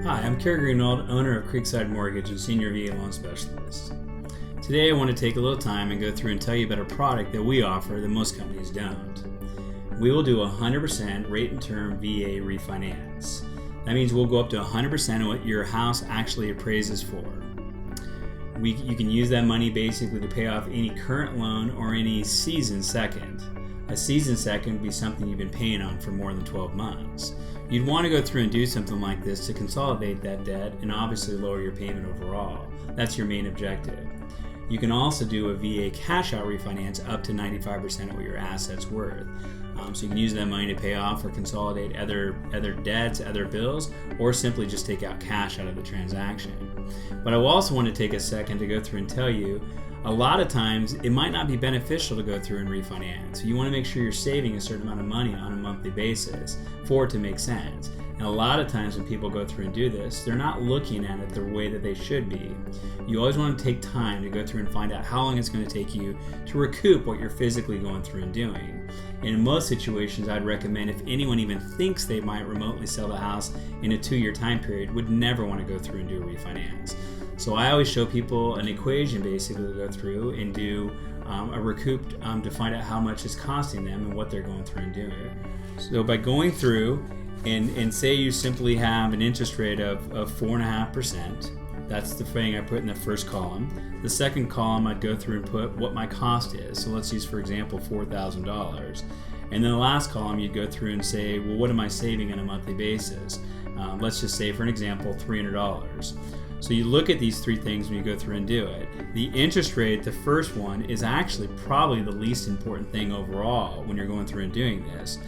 Hi, I'm Kerry Greenwald, owner of Creekside Mortgage and Senior VA Loan Specialist. Today I want to take a little time and go through and tell you about a product that we offer that most companies don't. We will do 100% rate and term VA refinance. That means we'll go up to 100% of what your house actually appraises for. You can use that money basically to pay off any current loan or any seasoned second. A seasoned second would be something you've been paying on for more than 12 months. You'd want to go through and do something like this to consolidate that debt and obviously lower your payment overall. That's your main objective. You can also do a VA cash out refinance up to 95% of what your asset's worth. So you can use that money to pay off or consolidate other debts, other bills, or simply just take out cash out of the transaction. But I also want to take a second to go through and tell you, a lot of times it might not be beneficial to go through and refinance. You want to make sure you're saving a certain amount of money on a monthly basis for it to make sense. And a lot of times when people go through and do this, they're not looking at it the way that they should be. You always want to take time to go through and find out how long it's going to take you to recoup what you're physically going through and doing. And in most situations, I'd recommend if anyone even thinks they might remotely sell the house in a 2-year time period, would never want to go through and do a refinance. So I always show people an equation basically to go through and do a recoup to find out how much it's costing them and what they're going through and doing. So by going through and say you simply have an interest rate of 4.5%, that's the thing I put in the first column. The second column I'd go through and put what my cost is. So let's use, for example, $4,000. And then the last column you'd go through and say, well, what am I saving on a monthly basis? Let's just say, for an example, $300. So you look at these three things when you go through and do it. The interest rate, the first one, is actually probably the least important thing overall when you're going through and doing this.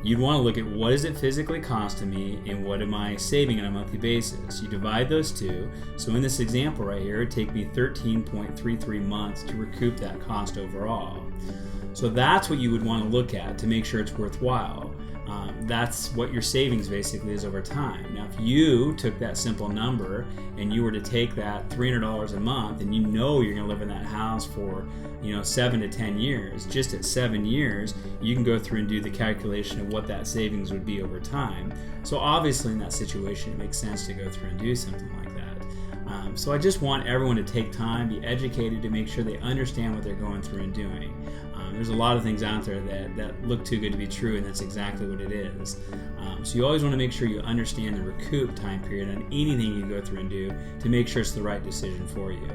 You'd want to look at what is it physically costing me and what am I saving on a monthly basis. You divide those two. So in this example right here, it'd take me 13.33 months to recoup that cost overall. So that's what you would want to look at to make sure it's worthwhile. That's what your savings basically is over time. Now, if you took that simple number and you were to take that $300 a month and you know you're going to live in that house for 7 to 10 years, just at 7 years, you can go through and do the calculation of what that savings would be over time. So obviously in that situation, it makes sense to go through and do something like that. So I just want everyone to take time, be educated to make sure they understand what they're going through and doing. There's a lot of things out there that look too good to be true, and that's exactly what it is. So you always want to make sure you understand the recoup time period on anything you go through and do to make sure it's the right decision for you.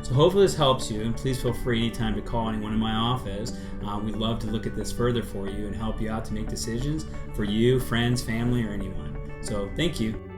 So hopefully this helps you, and please feel free anytime to call anyone in my office. We'd love to look at this further for you and help you out to make decisions for you, friends, family, or anyone. So thank you.